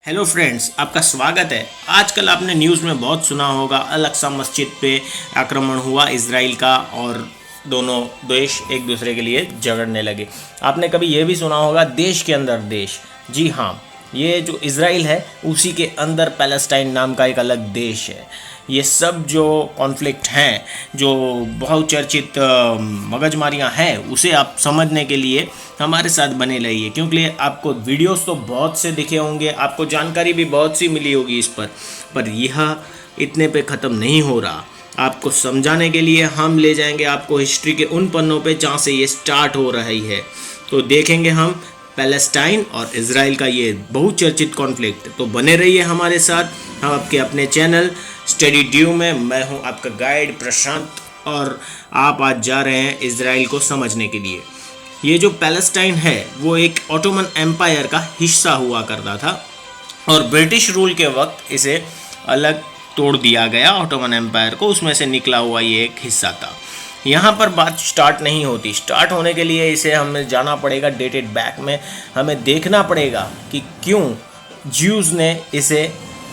Hello friends, आपका स्वागत है। आजकल आपने न्यूज़ में बहुत सुना होगा, अल-अक्सा मस्जिद पे आक्रमण हुआ इजराइल का और दोनों देश एक दूसरे के लिए झगड़ने लगे। आपने कभी ये भी सुना होगा देश के अंदर देश। जी हाँ, ये जो इजराइल है उसी के अंदर पैलेस्टाइन नाम का एक अलग देश है। ये सब जो कॉन्फ्लिक्ट हैं, जो बहुचर्चित मगजमारियां हैं, उसे आप समझने के लिए हमारे साथ बने रहिए, क्योंकि आपको वीडियोस तो बहुत से दिखे होंगे, आपको जानकारी भी बहुत सी मिली होगी इस पर यह इतने पे ख़त्म नहीं हो रहा। आपको समझाने के लिए हम ले जाएंगे आपको हिस्ट्री के उन पन्नों पे जहाँ से ये स्टार्ट हो रही है। तो देखेंगे हम पैलेस्टाइन और इजराइल का ये बहुचर्चित कॉन्फ्लिक्ट। तो बने रहिए हमारे साथ, हम आपके अपने चैनल स्टडी ड्यू में। मैं हूं आपका गाइड प्रशांत और आप आज जा रहे हैं इजराइल को समझने के लिए। ये जो पैलेस्टाइन है वो एक ऑटोमन एम्पायर का हिस्सा हुआ करता था और ब्रिटिश रूल के वक्त इसे अलग तोड़ दिया गया। ऑटोमन एम्पायर को उसमें से निकला हुआ ये एक हिस्सा था। यहाँ पर बात स्टार्ट नहीं होती। स्टार्ट होने के लिए इसे हमें जाना पड़ेगा डेटेड बैक में। हमें देखना पड़ेगा कि क्यों ज्यूज़ ने इसे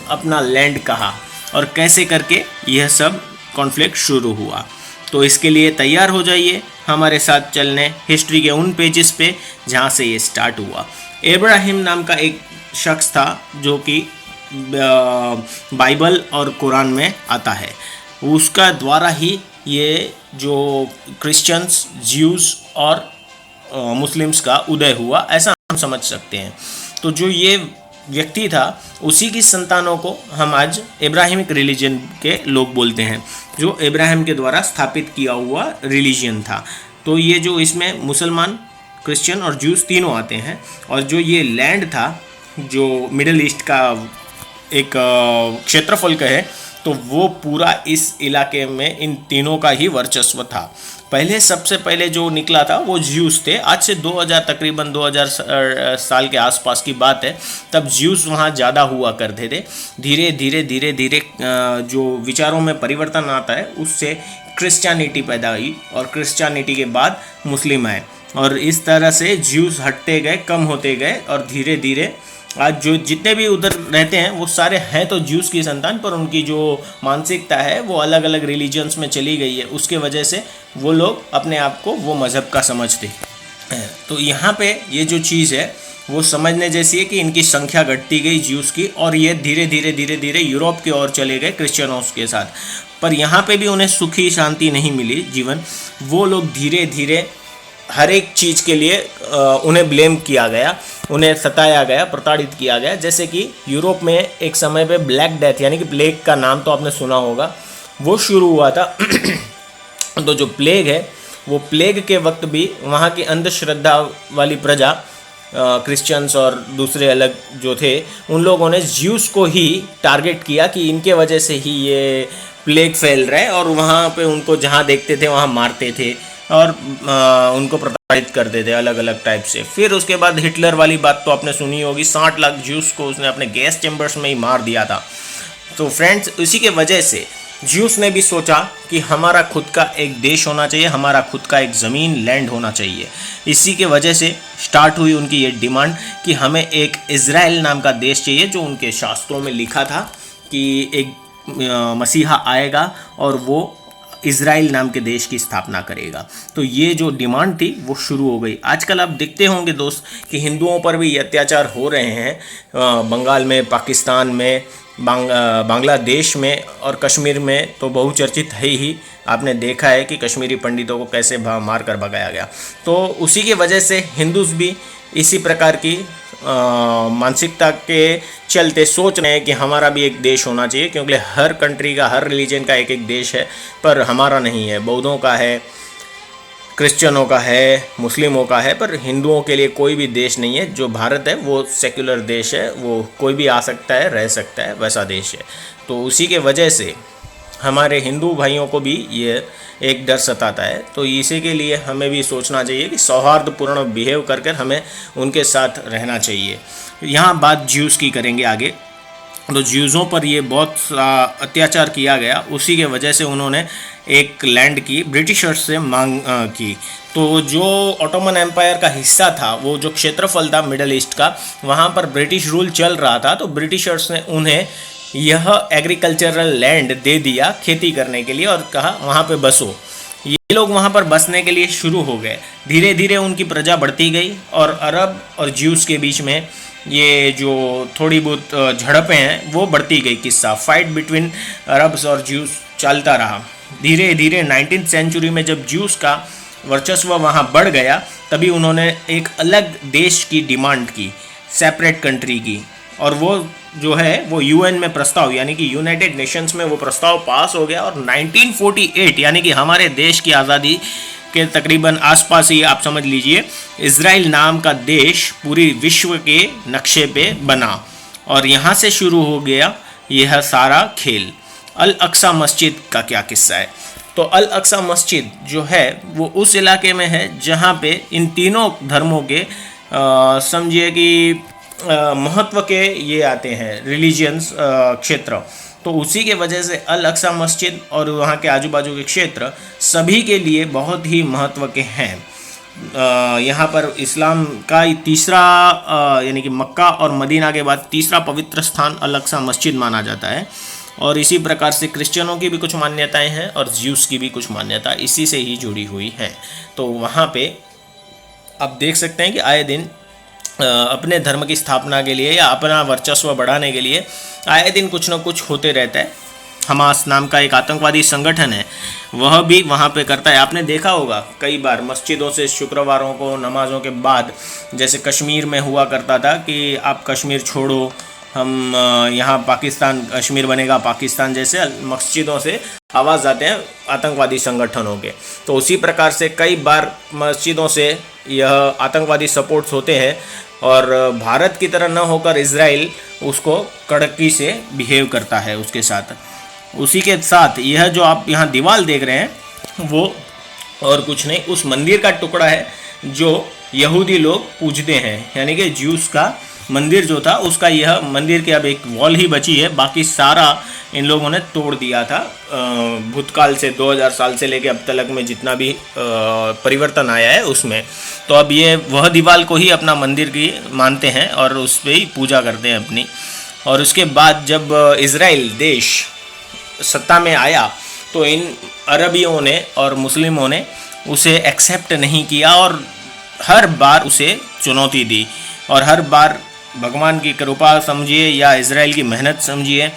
अपना लैंड कहा और कैसे करके यह सब कॉन्फ्लिक्ट शुरू हुआ। तो इसके लिए तैयार हो जाइए हमारे साथ चलने हिस्ट्री के उन पेजेस पे जहाँ से ये स्टार्ट हुआ। इब्राहिम नाम का एक शख्स था जो कि बाइबल और कुरान में आता है। उसका द्वारा ही ये जो क्रिश्चियंस, ज्यूज़ और मुस्लिम्स का उदय हुआ, ऐसा हम समझ सकते हैं। तो जो ये व्यक्ति था उसी की संतानों को हम आज इब्राहिमिक रिलीजन के लोग बोलते हैं, जो इब्राहिम के द्वारा स्थापित किया हुआ रिलीजन था। तो ये जो इसमें मुसलमान, क्रिश्चियन और ज्यूज़ तीनों आते हैं। और जो ये लैंड था जो मिडिल ईस्ट का एक क्षेत्रफल का है, तो वो पूरा इस इलाके में इन तीनों का ही वर्चस्व था। पहले सबसे पहले जो निकला था वो ज्यूज़ थे। आज से 2000 तकरीबन 2000 साल के आसपास की बात है। तब ज्यूज़ वहाँ ज़्यादा हुआ करते थे। धीरे धीरे धीरे धीरे जो विचारों में परिवर्तन आता है उससे क्रिश्चियनिटी पैदा हुई और क्रिश्चियनिटी के बाद मुस्लिम आए और इस तरह से ज्यूज़ हटते गए, कम होते गए और धीरे धीरे आज जो जितने भी उधर रहते हैं वो सारे हैं तो ज्यूज़ की संतान, पर उनकी जो मानसिकता है वो अलग अलग रिलीजन्स में चली गई है। उसके वजह से वो लोग अपने आप को वो मज़हब का समझते हैं। तो यहाँ पे ये जो चीज़ है वो समझने जैसी है कि इनकी संख्या घटती गई ज्यूज़ की, और ये धीरे धीरे धीरे धीरे यूरोप की ओर चले गए क्रिश्चियनों के साथ। पर यहाँ पे भी उन्हें सुखी शांति नहीं मिली जीवन। वो लोग धीरे धीरे हर एक चीज़ के लिए उन्हें ब्लेम किया गया, उन्हें सताया गया, प्रताड़ित किया गया। जैसे कि यूरोप में एक समय पे ब्लैक डेथ यानी कि प्लेग का नाम तो आपने सुना होगा, वो शुरू हुआ था। तो जो प्लेग है वो प्लेग के वक्त भी वहाँ की अंधश्रद्धा वाली प्रजा, क्रिश्चियंस और दूसरे अलग जो थे, उन लोगों ने ज्यूस को ही टारगेट किया कि इनके वजह से ही ये प्लेग फैल रहा है, और वहाँ पे उनको जहाँ देखते थे वहाँ मारते थे और उनको प्रताड़ित करते थे अलग अलग टाइप से। फिर उसके बाद हिटलर वाली बात तो आपने सुनी होगी, 60 लाख ज्यूस को उसने अपने गैस चैम्बर्स में ही मार दिया था। तो फ्रेंड्स, इसी के वजह से ज्यूस ने भी सोचा कि हमारा खुद का एक देश होना चाहिए, हमारा खुद का एक ज़मीन, लैंड होना चाहिए। इसी के वजह से स्टार्ट हुई उनकी ये डिमांड कि हमें एक इजराइल नाम का देश चाहिए, जो उनके शास्त्रों में लिखा था कि एक मसीहा आएगा और वो इजराइल नाम के देश की स्थापना करेगा। तो ये जो डिमांड थी वो शुरू हो गई। आजकल आप देखते होंगे दोस्त कि हिंदुओं पर भी अत्याचार हो रहे हैं, बंगाल में, पाकिस्तान में, बांग्लादेश में और कश्मीर में तो बहुचर्चित है ही। आपने देखा है कि कश्मीरी पंडितों को कैसे मार कर भगाया गया। तो उसी की वजह से हिंदूज भी इसी प्रकार की मानसिकता के चलते सोच रहे हैं कि हमारा भी एक देश होना चाहिए, क्योंकि हर कंट्री का, हर रिलीजन का एक एक देश है, पर हमारा नहीं है। बौद्धों का है, क्रिश्चियनों का है, मुस्लिमों का है, पर हिंदुओं के लिए कोई भी देश नहीं है। जो भारत है वो सेक्युलर देश है, वो कोई भी आ सकता है, रह सकता है, वैसा देश है। तो उसी के वजह से हमारे हिंदू भाइयों को भी ये एक डर सताता है। तो इसी के लिए हमें भी सोचना चाहिए कि सौहार्दपूर्ण बिहेव कर कर हमें उनके साथ रहना चाहिए। यहाँ बात ज्यूज़ की करेंगे आगे। तो ज्यूज़ों पर ये बहुत अत्याचार किया गया, उसी के वजह से उन्होंने एक लैंड की ब्रिटिशर्स से मांग की। तो जो ऑटोमन एम्पायर का हिस्सा था, वो जो क्षेत्रफल था मिडल ईस्ट का, वहाँ पर ब्रिटिश रूल चल रहा था, तो ब्रिटिशर्स ने उन्हें यह एग्रीकल्चरल लैंड दे दिया खेती करने के लिए और कहा वहाँ पे बसो। ये लोग वहाँ पर बसने के लिए शुरू हो गए। धीरे धीरे उनकी प्रजा बढ़ती गई और अरब और ज्यूस के बीच में ये जो थोड़ी बहुत झड़पें हैं वो बढ़ती गई। किस्सा फाइट बिटवीन अरब्स और ज्यूस चलता रहा। धीरे धीरे 19th सेंचुरी में जब ज्यूस का वर्चस्व वहाँ बढ़ गया, तभी उन्होंने एक अलग देश की डिमांड की, सेपरेट कंट्री की, और वो जो है वो यूएन में प्रस्ताव यानी कि यूनाइटेड नेशंस में वो प्रस्ताव पास हो गया। और 1948 यानी कि हमारे देश की आज़ादी के तकरीबन आसपास ही आप समझ लीजिए इज़राइल नाम का देश पूरी विश्व के नक्शे पे बना और यहाँ से शुरू हो गया यह सारा खेल। अल अक्सा मस्जिद का क्या किस्सा है? तो अल अक्सा मस्जिद जो है वो उस इलाके में है जहाँ पे इन तीनों धर्मों के समझिए कि महत्व के ये आते हैं रिलीजियंस क्षेत्र। तो उसी के वजह से अल अक्सा मस्जिद और वहाँ के आजू बाजू के क्षेत्र सभी के लिए बहुत ही महत्व के हैं। यहाँ पर इस्लाम का तीसरा यानी कि मक्का और मदीना के बाद तीसरा पवित्र स्थान अल अक्सा मस्जिद माना जाता है। और इसी प्रकार से क्रिश्चियनों की भी कुछ मान्यताएं हैं और ज्यूस की भी कुछ मान्यता इसी से ही जुड़ी हुई हैं। तो वहाँ पे आप देख सकते हैं कि आए दिन अपने धर्म की स्थापना के लिए या अपना वर्चस्व बढ़ाने के लिए आए दिन कुछ न कुछ होते रहता है। हमास नाम का एक आतंकवादी संगठन है, वह भी वहाँ पे करता है। आपने देखा होगा कई बार मस्जिदों से शुक्रवारों को नमाज़ों के बाद, जैसे कश्मीर में हुआ करता था कि आप कश्मीर छोड़ो, हम यहाँ पाकिस्तान, कश्मीर बनेगा पाकिस्तान, जैसे मस्जिदों से आवाज़ आते हैं आतंकवादी संगठनों के। तो उसी प्रकार से कई बार मस्जिदों से यह आतंकवादी सपोर्ट्स होते हैं और भारत की तरह न होकर इज़राइल उसको कड़की से बिहेव करता है उसके साथ। उसी के साथ यह जो आप यहाँ दीवार देख रहे हैं वो और कुछ नहीं, उस मंदिर का टुकड़ा है जो यहूदी लोग पूजते हैं, यानी कि ज्यूस का मंदिर जो था उसका यह मंदिर की अब एक वॉल ही बची है। बाकी सारा इन लोगों ने तोड़ दिया था भूतकाल से, 2000 साल से लेके अब तक में जितना भी परिवर्तन आया है उसमें। तो अब ये वह दीवार को ही अपना मंदिर की मानते हैं और उस पर ही पूजा करते हैं अपनी। और उसके बाद जब इज़राइल देश सत्ता में आया तो इन अरबियों ने और मुस्लिमों ने उसे एक्सेप्ट नहीं किया और हर बार उसे चुनौती दी। और हर बार भगवान की कृपा समझिए या इज़राइल की मेहनत समझिए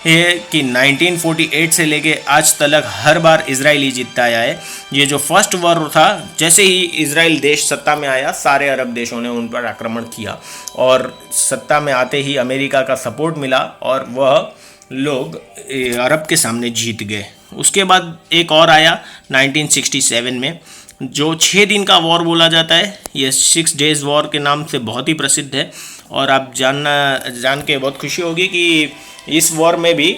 कि 1948 से लेके आज तक हर बार इज़राइल ही जीतता आया है। ये जो फर्स्ट वॉर था, जैसे ही इज़राइल देश सत्ता में आया सारे अरब देशों ने उन पर आक्रमण किया और सत्ता में आते ही अमेरिका का सपोर्ट मिला और वह लोग अरब के सामने जीत गए। उसके बाद एक और आया 1967 में, जो 6 दिन का वॉर बोला जाता है। ये 6 डेज़ वॉर के नाम से बहुत ही प्रसिद्ध है और आप जान के बहुत खुशी होगी कि इस वॉर में भी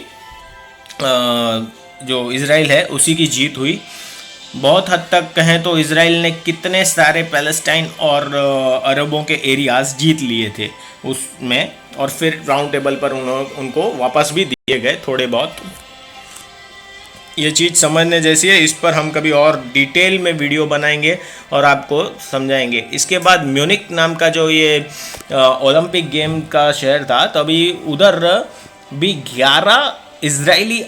जो इज़राइल है उसी की जीत हुई। बहुत हद तक कहें तो इज़राइल ने कितने सारे पैलेस्टाइन और अरबों के एरियाज़ जीत लिए थे उसमें, और फिर राउंड टेबल पर उनको वापस भी दिए गए थोड़े बहुत। ये चीज़ समझने जैसी है, इस पर हम कभी और डिटेल में वीडियो बनाएंगे और आपको समझाएंगे। इसके बाद म्यूनिक नाम का जो ये ओलंपिक गेम का शहर था, तभी उधर भी 11 इजरायली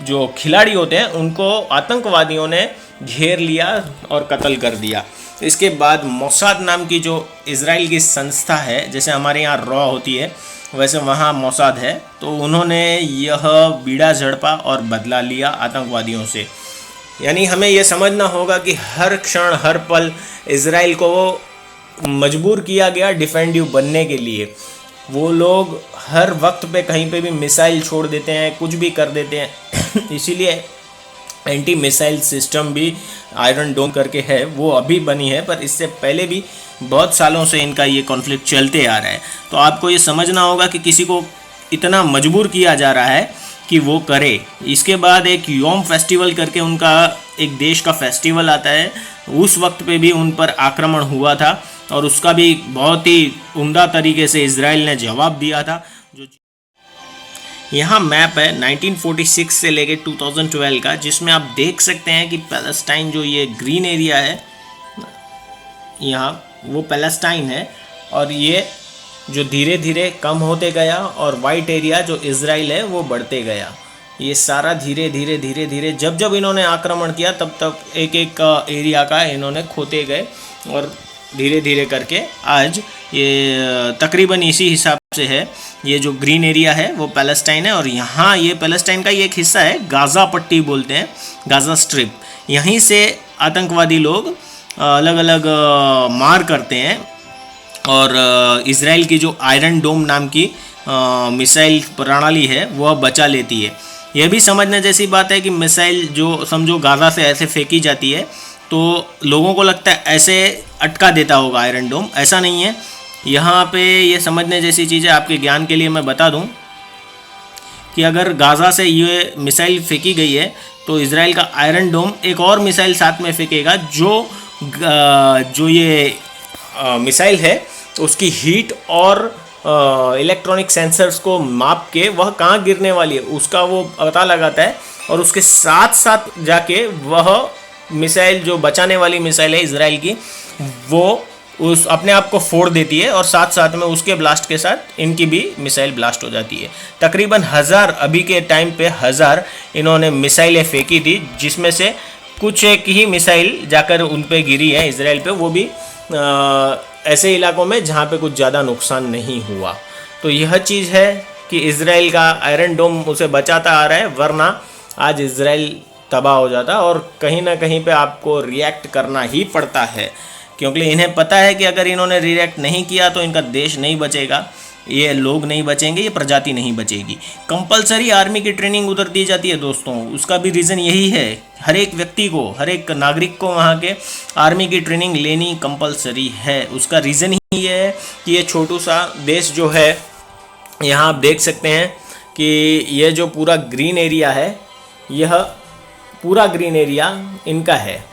जो खिलाड़ी होते हैं उनको आतंकवादियों ने घेर लिया और कत्ल कर दिया। इसके बाद मोसाद नाम की जो इजराइल की संस्था है, जैसे हमारे यहाँ रॉ होती है वैसे वहाँ मोसाद है, तो उन्होंने यह बीड़ा झड़पा और बदला लिया आतंकवादियों से। यानी हमें यह समझना होगा कि हर क्षण हर पल इज़राइल को मजबूर किया गया डिफेंडिव बनने के लिए। वो लोग हर वक्त पे कहीं पे भी मिसाइल छोड़ देते हैं, कुछ भी कर देते हैं। इसीलिए एंटी मिसाइल सिस्टम भी आयरन डोम करके है, वो अभी बनी है, पर इससे पहले भी बहुत सालों से इनका ये कॉन्फ्लिक्ट चलते आ रहा है। तो आपको ये समझना होगा कि किसी को इतना मजबूर किया जा रहा है कि वो करे। इसके बाद एक योम फेस्टिवल करके उनका एक देश का फेस्टिवल आता है, उस वक्त पे भी उन पर आक्रमण हुआ था और उसका भी बहुत ही उम्दा तरीके से इज़राइल ने जवाब दिया था। जो यहाँ मैप है 1946 से लेके 2012 का, जिसमें आप देख सकते हैं कि पैलेस्टाइन जो ये ग्रीन एरिया है यहाँ वो पैलेस्टाइन है, और ये जो धीरे धीरे कम होते गया, और वाइट एरिया जो इज़राइल है वो बढ़ते गया। ये सारा धीरे धीरे धीरे धीरे जब जब इन्होंने आक्रमण किया तब तब एक एक एरिया का इन्होंने खोते गए, और धीरे धीरे करके आज ये तकरीबन इसी हिसाब से है। ये जो ग्रीन एरिया है वो पैलेस्टाइन है, और यहाँ ये पैलेस्टाइन का ही एक हिस्सा है, गाज़ा पट्टी बोलते हैं, गाज़ा स्ट्रिप। यहीं से आतंकवादी लोग अलग अलग मार करते हैं, और इज़राइल की जो आयरन डोम नाम की मिसाइल प्रणाली है वह बचा लेती है। यह भी समझने जैसी बात है कि मिसाइल जो समझो गाज़ा से ऐसे फेंकी जाती है तो लोगों को लगता है ऐसे अटका देता होगा आयरन डोम, ऐसा नहीं है। यहाँ पे ये समझने जैसी चीज़ है। आपके ज्ञान के लिए मैं बता दूँ कि अगर गाज़ा से ये मिसाइल फेंकी गई है तो इज़राइल का आयरन डोम एक और मिसाइल साथ में फेंकेगा, जो ये मिसाइल है उसकी हीट और इलेक्ट्रॉनिक सेंसर्स को माप के वह कहाँ गिरने वाली है उसका वो पता लगाता है, और उसके साथ साथ जाके वह मिसाइल जो बचाने वाली मिसाइल है इज़राइल की, वो उस अपने आप को फोड़ देती है, और साथ साथ में उसके ब्लास्ट के साथ इनकी भी मिसाइल ब्लास्ट हो जाती है। तकरीबन 1000 अभी के टाइम पे 1000 इन्होंने मिसाइलें फेंकी थी, जिसमें से कुछ एक ही मिसाइल जाकर उन पे गिरी है इज़राइल पे, वो भी ऐसे इलाकों में जहाँ पे कुछ ज़्यादा नुकसान नहीं हुआ। तो यह चीज़ है कि इज़राइल का आयरन डोम उसे बचाता आ रहा है, वरना आज इज़राइल तबाह हो जाता, और कहीं ना कहीं पे आपको रिएक्ट करना ही पड़ता है, क्योंकि इन्हें पता है कि अगर इन्होंने रिएक्ट नहीं किया तो इनका देश नहीं बचेगा, ये लोग नहीं बचेंगे, ये प्रजाति नहीं बचेगी। कंपलसरी आर्मी की ट्रेनिंग उधर दी जाती है दोस्तों, उसका भी रीज़न यही है। हर एक व्यक्ति को, हर एक नागरिक को वहाँ के आर्मी की ट्रेनिंग लेनी कंपलसरी है। उसका रीज़न ही ये है कि ये छोटू सा देश जो है, यहाँ आप देख सकते हैं कि ये जो पूरा ग्रीन एरिया है, यह पूरा ग्रीन एरिया इनका है,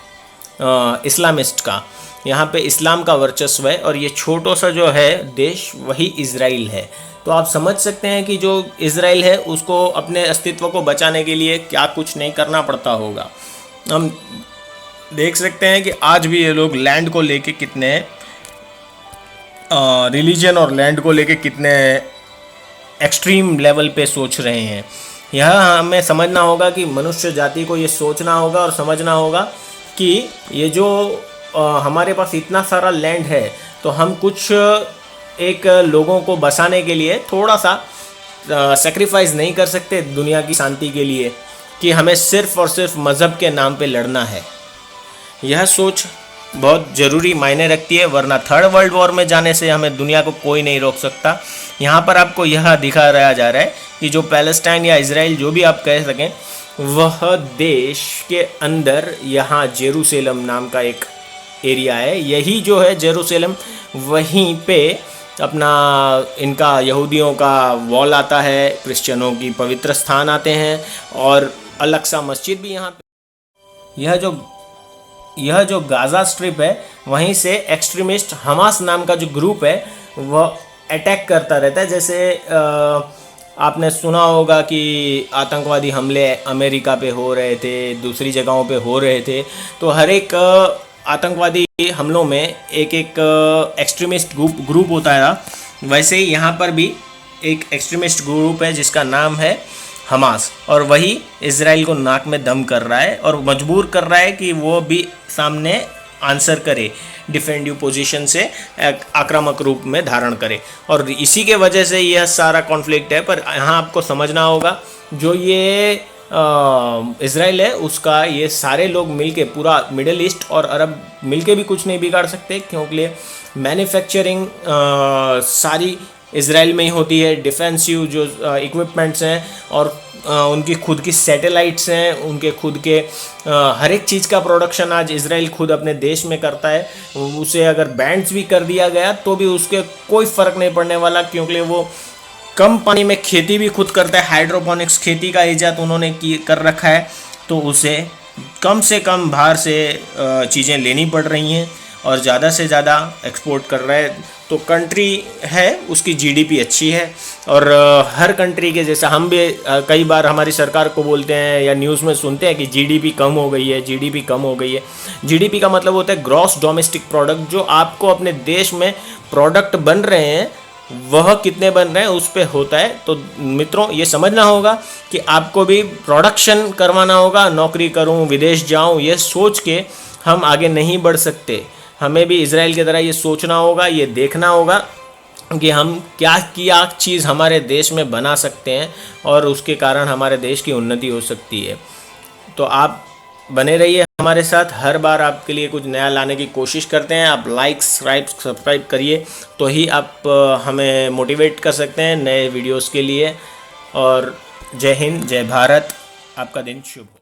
इस्लामिस्ट का। यहाँ पे इस्लाम का वर्चस्व है, और ये छोटा सा जो है देश वही इज़राइल है। तो आप समझ सकते हैं कि जो इज़राइल है उसको अपने अस्तित्व को बचाने के लिए क्या कुछ नहीं करना पड़ता होगा। हम देख सकते हैं कि आज भी ये लोग लैंड को लेके कितने रिलीजन और लैंड को लेके कितने एक्सट्रीम लेवल पे सोच रहे हैं। यह हमें समझना होगा कि मनुष्य जाति को ये सोचना होगा और समझना होगा कि ये जो हमारे पास इतना सारा लैंड है, तो हम कुछ एक लोगों को बसाने के लिए थोड़ा सा सेक्रीफाइस नहीं कर सकते दुनिया की शांति के लिए, कि हमें सिर्फ़ और सिर्फ मज़हब के नाम पे लड़ना है। यह सोच बहुत ज़रूरी मायने रखती है, वरना थर्ड वर्ल्ड वॉर में जाने से हमें दुनिया को कोई नहीं रोक सकता। यहाँ पर आपको यह दिखाया जा रहा है कि जो पैलेस्टाइन या इज़राइल जो भी आप कह सकें, वह देश के अंदर यहाँ जेरूसलम नाम का एक एरिया है। यही जो है जेरूसलम, वहीं पे अपना इनका यहूदियों का वॉल आता है, क्रिश्चियनों की पवित्र स्थान आते हैं, और अलग सा मस्जिद भी यहाँ पे। यह जो गाज़ा स्ट्रिप है, वहीं से एक्सट्रीमिस्ट हमास नाम का जो ग्रुप है वह अटैक करता रहता है। जैसे आपने सुना होगा कि आतंकवादी हमले अमेरिका पे हो रहे थे, दूसरी जगहों पे हो रहे थे, तो हर एक आतंकवादी हमलों में एक एक एक्सट्रीमिस्ट ग्रुप होता है। वैसे ही यहाँ पर भी एक एक्सट्रीमिस्ट ग्रुप है जिसका नाम है हमास, और वही इज़राइल को नाक में दम कर रहा है और मजबूर कर रहा है कि वो भी सामने आंसर करे, डिफेंडिव पोजीशन से आक्रामक रूप में धारण करे, और इसी के वजह से यह सारा कॉन्फ्लिक्ट है। पर यहाँ आपको समझना होगा, जो ये इज़राइल है उसका ये सारे लोग मिलके, पूरा मिडिल ईस्ट और अरब मिलके भी कुछ नहीं बिगाड़ सकते, क्योंकि मैन्युफैक्चरिंग सारी इज़राइल में ही होती है। डिफेंसिव जो इक्विपमेंट्स हैं और उनकी खुद की सैटेलाइट्स हैं, उनके खुद के हर एक चीज़ का प्रोडक्शन आज इज़राइल खुद अपने देश में करता है। उसे अगर बैंड्स भी कर दिया गया तो भी उसके कोई फ़र्क नहीं पड़ने वाला, क्योंकि वो कम पानी में खेती भी खुद करता है। हाइड्रोपोनिक्स खेती का इजाद उन्होंने कर रखा है, तो उसे कम से कम बाहर से चीज़ें लेनी पड़ रही हैं, और ज़्यादा से ज़्यादा एक्सपोर्ट कर रहा है, तो कंट्री है उसकी जीडीपी अच्छी है। और हर कंट्री के जैसा हम भी कई बार हमारी सरकार को बोलते हैं या न्यूज़ में सुनते हैं कि जीडीपी कम हो गई है, जीडीपी कम हो गई है। जीडीपी का मतलब होता है ग्रॉस डोमेस्टिक प्रोडक्ट, जो आपको अपने देश में प्रोडक्ट बन रहे हैं वह कितने बन रहे हैं उस पर होता है। तो मित्रों ये समझना होगा कि आपको भी प्रोडक्शन करवाना होगा। नौकरी करूं, विदेश जाऊं, ये सोच के हम आगे नहीं बढ़ सकते। हमें भी इजराइल की तरह ये सोचना होगा, ये देखना होगा कि हम क्या चीज़ हमारे देश में बना सकते हैं और उसके कारण हमारे देश की उन्नति हो सकती है। तो आप बने रहिए हमारे साथ, हर बार आपके लिए कुछ नया लाने की कोशिश करते हैं। आप लाइक सब्सक्राइब करिए, तो ही आप हमें मोटिवेट कर सकते हैं नए वीडियोस के लिए। और जय हिंद, जय भारत, आपका दिन शुभ हो।